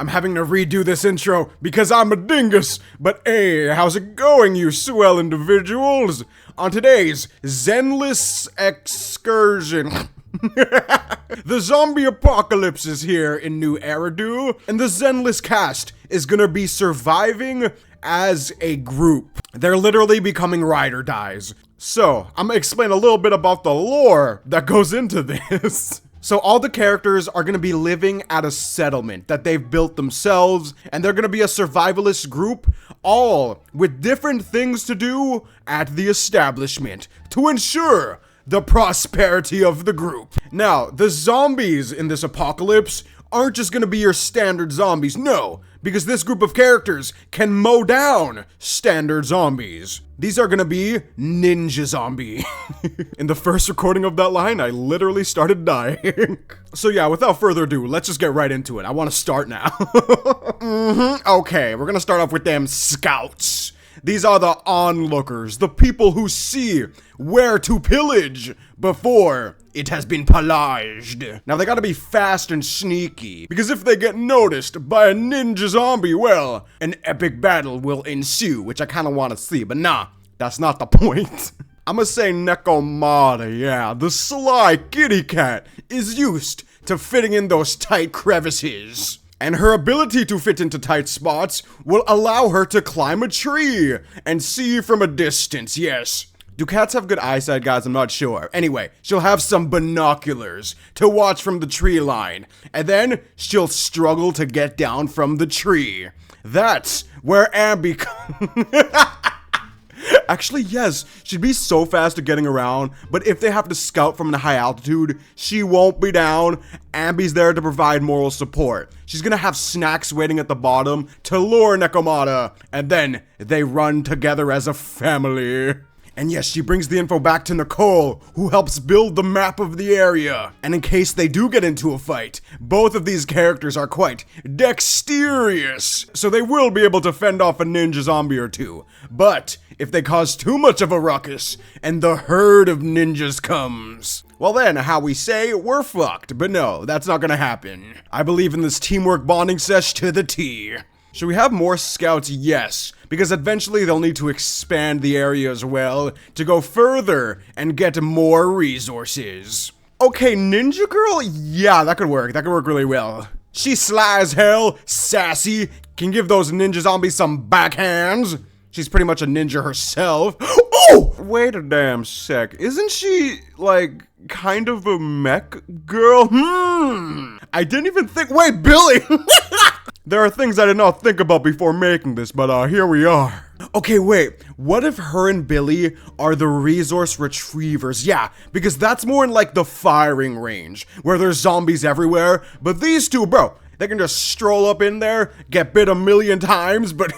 I'm having to redo this intro because I'm a dingus. But hey, how's it going, you swell individuals? On today's Zenless excursion... The zombie apocalypse is here in New Eridu, and the Zenless cast is gonna be surviving as a group. They're literally becoming ride or dies. So, I'm gonna explain a little bit about the lore that goes into this. So all the characters are gonna be living at a settlement that they've built themselves, and they're gonna be a survivalist group, all with different things to do at the establishment to ensure the prosperity of the group. Now, the zombies in this apocalypse aren't just gonna be your standard zombies, no, because this group of characters can mow down standard zombies. These are gonna be ninja zombie. In the first recording of that line, I literally started dying. So yeah, without further ado, let's just get right into it. I wanna start now. Okay, we're gonna start off with them scouts. These are the onlookers, the people who see where to pillage before it has been pillaged. Now they gotta be fast and sneaky, because if they get noticed by a ninja zombie, well, an epic battle will ensue, which I kinda wanna see, but nah, that's not the point. I'ma say Nekomata, yeah, the sly kitty cat is used to fitting in those tight crevices. And her ability to fit into tight spots will allow her to climb a tree and see from a distance, yes. Do cats have good eyesight, guys? I'm not sure. Anyway, she'll have some binoculars to watch from the tree line, and then she'll struggle to get down from the tree. That's where Ambi Actually, yes, she'd be so fast at getting around, but if they have to scout from a high altitude, she won't be down. Ambi's there to provide moral support. She's gonna have snacks waiting at the bottom to lure Nekomata, and then they run together as a family. And yes, she brings the info back to Nicole, who helps build the map of the area. And in case they do get into a fight, both of these characters are quite dexterous, so they will be able to fend off a ninja zombie or two. But if they cause too much of a ruckus, and the herd of ninjas comes, well then, how we say, we're fucked. But no, that's not gonna happen. I believe in this teamwork bonding sesh to the T. Should we have more scouts? Yes, because eventually they'll need to expand the area as well to go further and get more resources. Okay, Ninja Girl? Yeah, that could work. That could work really well. She's sly as hell, sassy, can give those ninja zombies some backhands. She's pretty much a ninja herself. Oh! Wait a damn sec. Isn't she, like, kind of a mech girl? I didn't even think- Wait, Billy! There are things I did not think about before making this, but here we are. Okay, wait, what if her and Billy are the resource retrievers? Yeah, because that's more in like the firing range, where there's zombies everywhere, but these two, bro, they can just stroll up in there, get bit a million times, but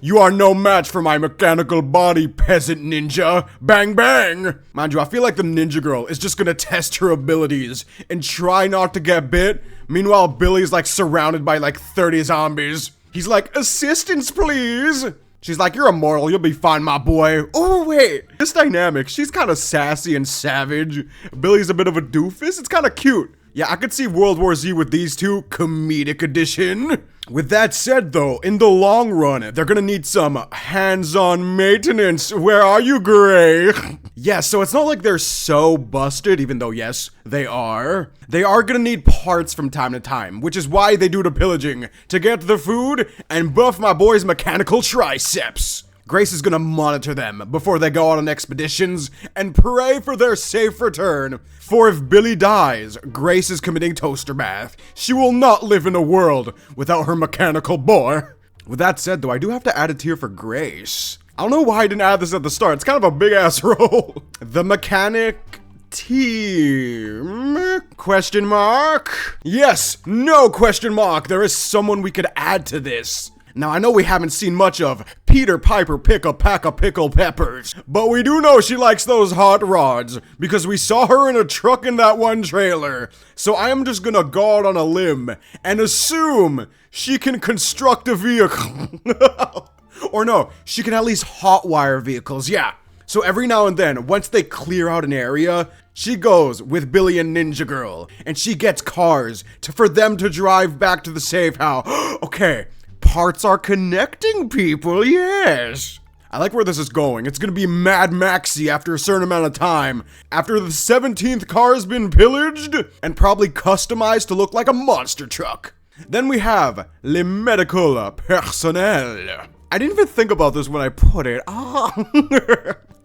you are no match for my mechanical body, peasant ninja. Bang, bang. Mind you, I feel like the ninja girl is just gonna test her abilities and try not to get bit. Meanwhile, Billy's like surrounded by like 30 zombies. He's like, assistance, please. She's like, you're immortal, you'll be fine, my boy. Oh, wait. This dynamic, she's kind of sassy and savage. Billy's a bit of a doofus. It's kind of cute. Yeah, I could see World War Z with these two, comedic edition. With that said though, in the long run, they're gonna need some hands-on maintenance. Where are you, Gray? Yeah, so it's not like they're so busted, even though yes, they are. They are gonna need parts from time to time, which is why they do the pillaging, to get the food and buff my boy's mechanical triceps. Grace is gonna monitor them before they go on expeditions and pray for their safe return. For if Billy dies, Grace is committing toaster bath. She will not live in a world without her mechanical boy. With that said though, I do have to add a tier for Grace. I don't know why I didn't add this at the start. It's kind of a big ass role. The mechanic team? Question mark? Yes, no question mark. There is someone we could add to this. Now, I know we haven't seen much of Peter Piper pick a pack of pickled peppers, but we do know she likes those hot rods, because we saw her in a truck in that one trailer. So I am just gonna go out on a limb and assume she can construct a vehicle. Or no, she can at least hotwire vehicles, yeah. So every now and then, once they clear out an area, She goes with Billy and Ninja Girl, and she gets cars for them to drive back to the safe house. Okay, parts are connecting people, yes. I like where this is going. It's gonna be Mad Maxy after a certain amount of time. After the 17th car has been pillaged and probably customized to look like a monster truck. Then we have Le Medical Personnel. I didn't even think about this when I put it.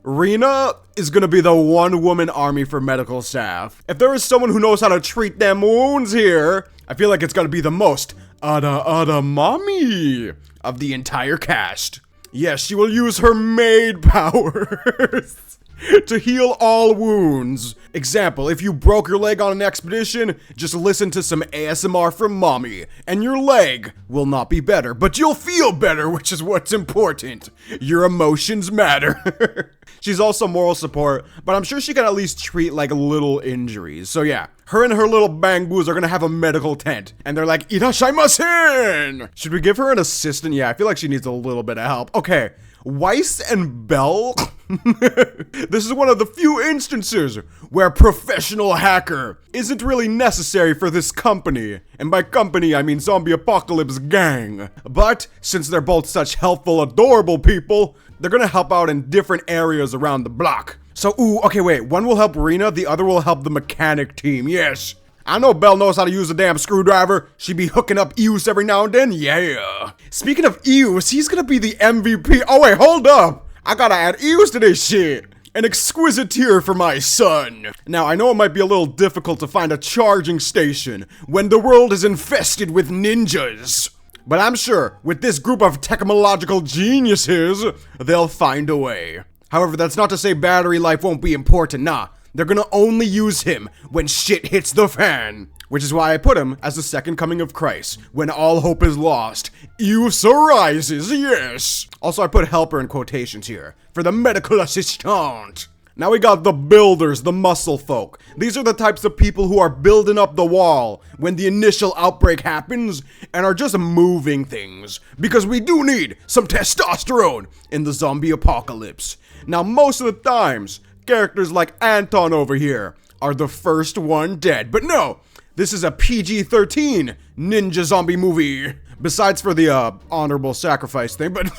Rena is gonna be the one-woman army for medical staff. If there is someone who knows how to treat them wounds here, I feel like it's gonna be the most mommy of the entire cast. Yes, she will use her maid powers to heal all wounds. Example, if you broke your leg on an expedition, just listen to some ASMR from mommy, and your leg will not be better, but you'll feel better, which is what's important. Your emotions matter. She's also moral support, but I'm sure she can at least treat like little injuries. So yeah, her and her little bangboos are gonna have a medical tent, and they're like, "Irashimasen!" Should we give her an assistant? Yeah, I feel like she needs a little bit of help. Okay, Weiss and Bell. This is one of the few instances where professional hacker isn't really necessary for this company. And by company, I mean zombie apocalypse gang. But since they're both such helpful, adorable people, they're gonna help out in different areas around the block. So, okay, wait. One will help Rena, the other will help the mechanic team, yes. I know Belle knows how to use a damn screwdriver. She be hooking up Eus every now and then, yeah. Speaking of Eus, he's gonna be the MVP. Oh wait, hold up. I gotta add Eus to this shit. An exquisite tear for my son. Now, I know it might be a little difficult to find a charging station when the world is infested with ninjas. But I'm sure, with this group of technological geniuses, they'll find a way. However, that's not to say battery life won't be important, nah. They're gonna only use him when shit hits the fan. Which is why I put him as the second coming of Christ. When all hope is lost, Eus arises, yes! Also, I put helper in quotations here, for the medical assistant. Now we got the builders, the muscle folk. These are the types of people who are building up the wall when the initial outbreak happens and are just moving things. Because we do need some testosterone in the zombie apocalypse. Now, most of the times, characters like Anton over here are the first one dead. But no, this is a PG-13 ninja zombie movie. Besides for the honorable sacrifice thing, but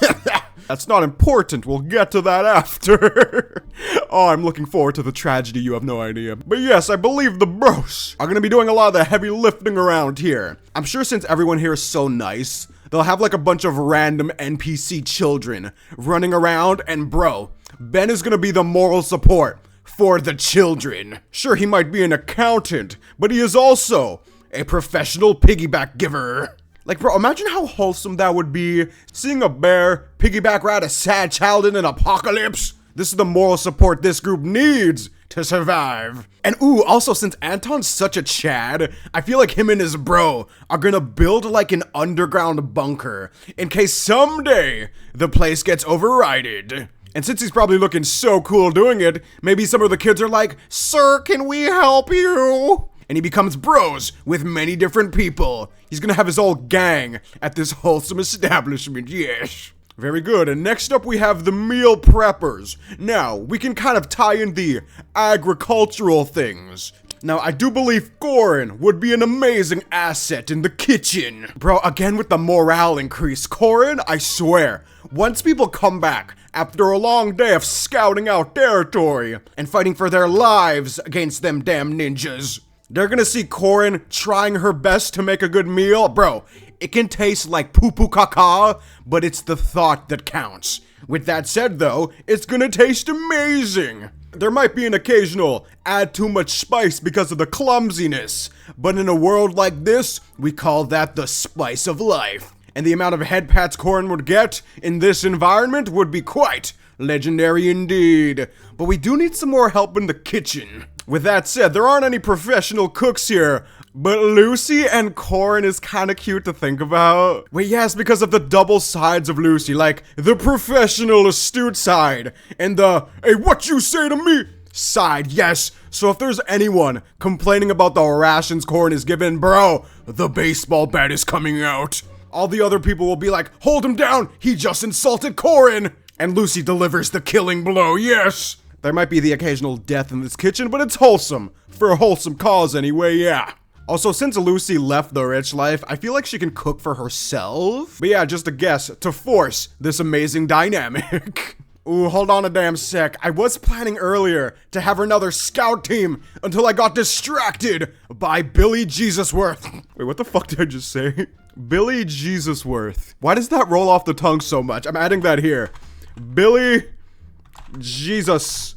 that's not important. We'll get to that after. Oh, I'm looking forward to the tragedy, you have no idea. But yes, I believe the bros are gonna be doing a lot of the heavy lifting around here. I'm sure since everyone here is so nice, they'll have like a bunch of random NPC children running around, and bro, Ben is gonna be the moral support for the children. Sure, he might be an accountant, but he is also a professional piggyback giver. Like, bro, imagine how wholesome that would be, seeing a bear piggyback ride a sad child in an apocalypse. This is the moral support this group needs to survive. And also, since Anton's such a Chad, I feel like him and his bro are gonna build like an underground bunker in case someday the place gets overridden. And since he's probably looking so cool doing it, maybe some of the kids are like, "Sir, can we help you?" And he becomes bros with many different people. He's gonna have his whole gang at this wholesome establishment, yes. Very good, and next up we have the meal preppers. Now, we can kind of tie in the agricultural things. Now, I do believe Corin would be an amazing asset in the kitchen. Bro, again with the morale increase. Corin, I swear, once people come back after a long day of scouting out territory and fighting for their lives against them damn ninjas, they're gonna see Corin trying her best to make a good meal. Bro, it can taste like poo-poo caca, but it's the thought that counts. With that said though, it's gonna taste amazing. There might be an occasional add too much spice because of the clumsiness, but in a world like this, we call that the spice of life. And the amount of head pats Corin would get in this environment would be quite legendary indeed. But we do need some more help in the kitchen. With that said, there aren't any professional cooks here, but Lucy and Corin is kinda cute to think about. Wait, yes, because of the double sides of Lucy, like the professional astute side, and the, "Hey, what you say to me?" side, yes. So if there's anyone complaining about the rations Corin is given, bro, the baseball bat is coming out. All the other people will be like, "Hold him down, he just insulted Corin!" And Lucy delivers the killing blow, yes. There might be the occasional death in this kitchen, but it's wholesome. For a wholesome cause anyway, yeah. Also, since Lucy left the rich life, I feel like she can cook for herself. But yeah, just a guess to force this amazing dynamic. Ooh, hold on a damn sec. I was planning earlier to have another scout team until I got distracted by Billy Jesusworth. Wait, what the fuck did I just say? Billy Jesusworth. Why does that roll off the tongue so much? I'm adding that here. Billy Jesusworth.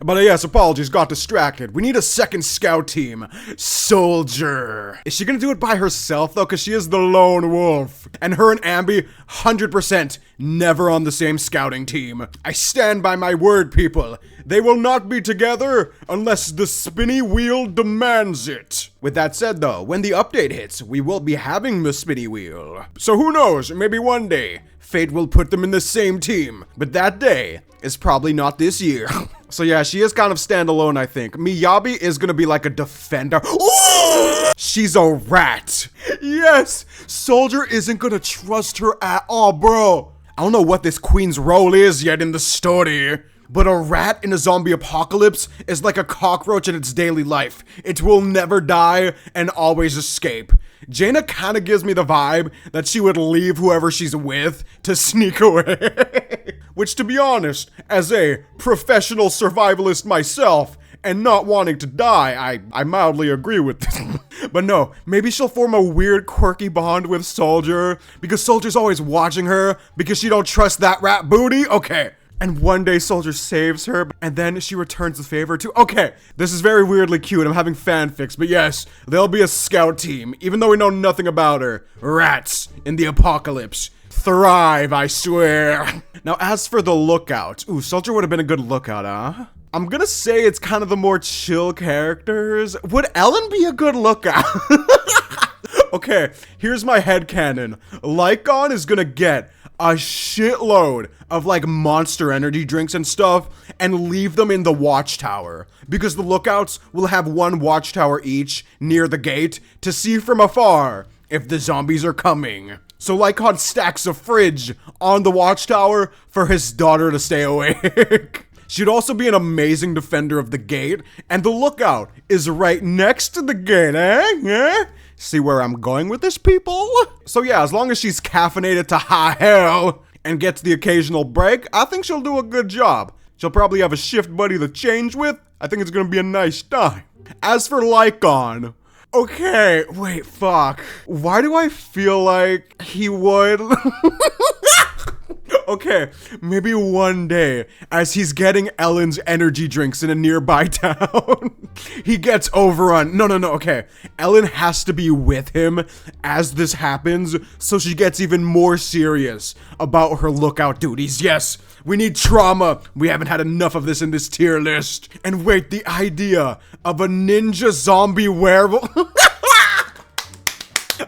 But yes, apologies, got distracted. We need a second scout team. Soldier. Is she gonna do it by herself though? Cause she is the lone wolf. And her and Ambi, 100% never on the same scouting team. I stand by my word, people. They will not be together unless the spinny wheel demands it. With that said though, when the update hits, we will be having the spinny wheel. So who knows, maybe one day, fate will put them in the same team. But that day is probably not this year. So yeah, she is kind of standalone, I think. Miyabi is gonna be like a defender. Ooh! She's a rat. Yes, Soldier isn't gonna trust her at all, bro. I don't know what this queen's role is yet in the story, but a rat in a zombie apocalypse is like a cockroach in its daily life. It will never die and always escape. Jaina kind of gives me the vibe that she would leave whoever she's with to sneak away. Which, to be honest, as a professional survivalist myself, and not wanting to die, I mildly agree with this. But no, maybe she'll form a weird quirky bond with Soldier, because Soldier's always watching her, because she don't trust that rat booty? Okay. And one day Soldier saves her, and then she returns the favor too. Okay, this is very weirdly cute. I'm having fanfics, but yes, there'll be a scout team, even though we know nothing about her. Rats in the apocalypse. Thrive, I swear. Now, as for the lookout, ooh, Soldier would have been a good lookout, huh? I'm gonna say it's kind of the more chill characters. Would Ellen be a good lookout? Okay, here's my headcanon. Lycon is gonna get a shitload of like monster energy drinks and stuff and leave them in the watchtower, because the lookouts will have one watchtower each near the gate to see from afar if the zombies are coming. So Lycon stacks a fridge on the watchtower for his daughter to stay awake. She'd also be an amazing defender of the gate, and the lookout is right next to the gate, eh? See where I'm going with this, people? So yeah, as long as she's caffeinated to high hell and gets the occasional break, I think she'll do a good job. She'll probably have a shift buddy to change with. I think it's gonna be a nice time. As for Lycon, okay, wait, fuck. Why do I feel like he would? Okay, maybe one day, as he's getting Ellen's energy drinks in a nearby town, he gets overrun. No, okay. Ellen has to be with him as this happens, so she gets even more serious about her lookout duties. Yes, we need trauma. We haven't had enough of this in this tier list. And wait, the idea of a ninja zombie werewolf.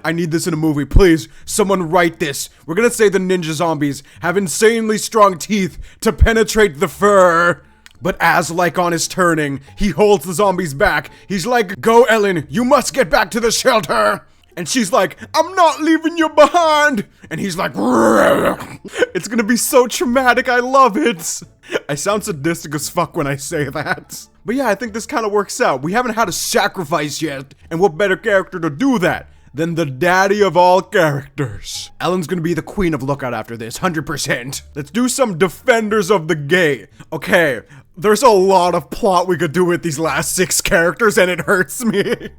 I need this in a movie, please. Someone write this. We're gonna say the ninja zombies have insanely strong teeth to penetrate the fur. But as Lycon is turning, he holds the zombies back. He's like, go Ellen, you must get back to the shelter. And she's like, I'm not leaving you behind. And he's like, it's gonna be so traumatic, I love it. I sound sadistic as fuck when I say that. But yeah, I think this kind of works out. We haven't had a sacrifice yet. And what better character to do that than the daddy of all characters? Ellen's gonna be the queen of lookout after this, 100%. Let's do some defenders of the gate. Okay, there's a lot of plot we could do with these last 6 characters, and it hurts me.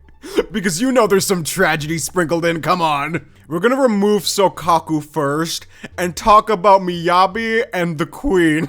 Because you know there's some tragedy sprinkled in, come on. We're gonna remove Sokaku first and talk about Miyabi and the queen.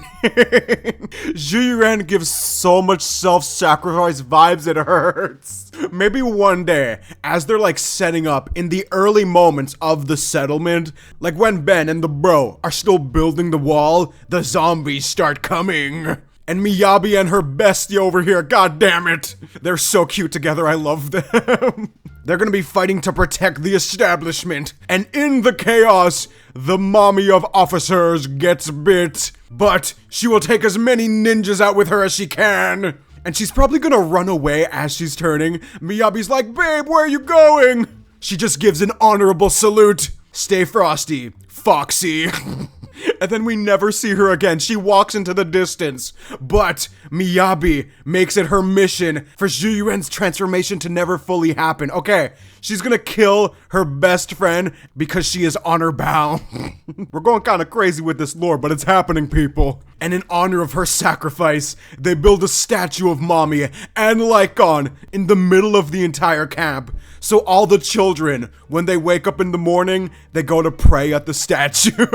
Zhu gives so much self-sacrifice vibes, it hurts. Maybe one day, as they're like setting up in the early moments of the settlement, like when Ben and the bro are still building the wall, the zombies start coming. And Miyabi and her bestie over here, god damn it. They're so cute together, I love them. They're gonna be fighting to protect the establishment. And in the chaos, the mommy of officers gets bit. But she will take as many ninjas out with her as she can. And she's probably gonna run away as she's turning. Miyabi's like, babe, where are you going? She just gives an honorable salute. Stay frosty, Foxy. And then we never see her again. She walks into the distance. But Miyabi makes it her mission for Zhuyuan's transformation to never fully happen. Okay, she's gonna kill her best friend because she is honor bound. We're going kind of crazy with this lore, but it's happening, people. And in honor of her sacrifice, they build a statue of Mommy and Lycon in the middle of the entire camp. So all the children, when they wake up in the morning, they go to pray at the statue.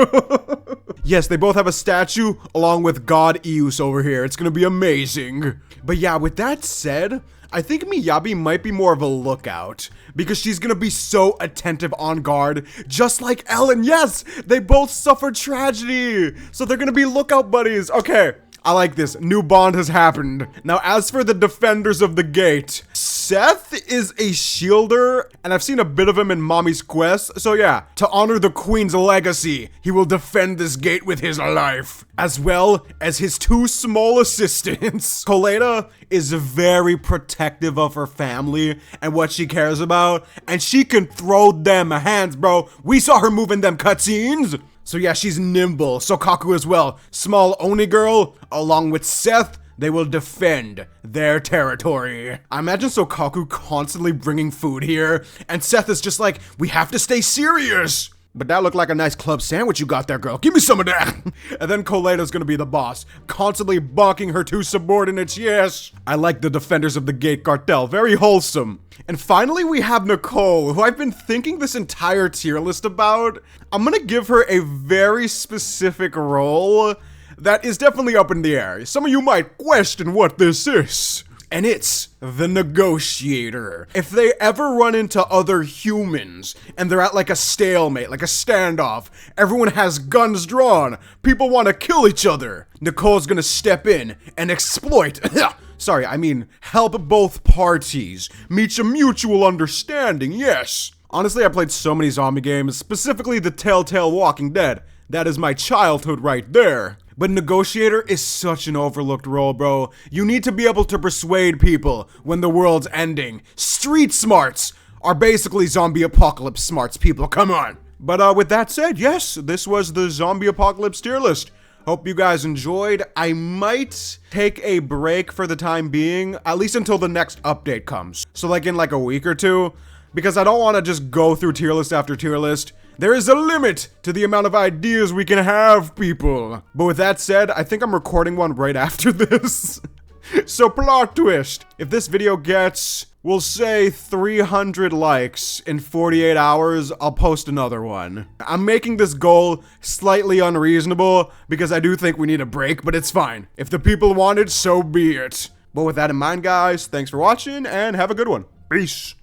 Yes, they both have a statue along with God Eus over here. It's gonna be amazing. But yeah, with that said, I think Miyabi might be more of a lookout because she's gonna be so attentive on guard, just like Ellen. Yes, they both suffered tragedy, so they're gonna be lookout buddies. Okay, I like this. New bond has happened. Now, as for the defenders of the gate, Seth is a shielder, and I've seen a bit of him in Mommy's quest. So yeah, to honor the queen's legacy, he will defend this gate with his life, as well as his two small assistants. Coleta is very protective of her family and what she cares about, and she can throw them hands, bro. We saw her moving them cutscenes. So yeah, she's nimble. Sokaku as well. Small Oni girl, along with Seth, they will defend their territory. I imagine Sokaku constantly bringing food here, and Seth is just like, we have to stay serious. But that looked like a nice club sandwich you got there, girl. Give me some of that. And then Coleta's gonna be the boss, constantly bonking her two subordinates. Yes, I like the defenders of the gate cartel. Very wholesome. And finally, we have Nicole, who I've been thinking this entire tier list about. I'm gonna give her a very specific role that is definitely up in the air. Some of you might question what this is. And it's the negotiator. If they ever run into other humans and they're at like a stalemate, like a standoff, everyone has guns drawn, people want to kill each other, Nicole's gonna step in and exploit, help both parties reach a mutual understanding, yes. Honestly, I played so many zombie games, specifically the Telltale Walking Dead. That is my childhood right there. But negotiator is such an overlooked role, bro. You need to be able to persuade people when the world's ending. Street smarts are basically zombie apocalypse smarts, people. Come on. But with that said, yes, this was the zombie apocalypse tier list. Hope you guys enjoyed. I might take a break for the time being, at least until the next update comes. So like in like a week or two, because I don't want to just go through tier list after tier list. There is a limit to the amount of ideas we can have, people. But with that said, I think I'm recording one right after this. So plot twist. If this video gets, we'll say 300 likes in 48 hours, I'll post another one. I'm making this goal slightly unreasonable because I do think we need a break, but it's fine. If the people want it, so be it. But with that in mind, guys, thanks for watching and have a good one. Peace.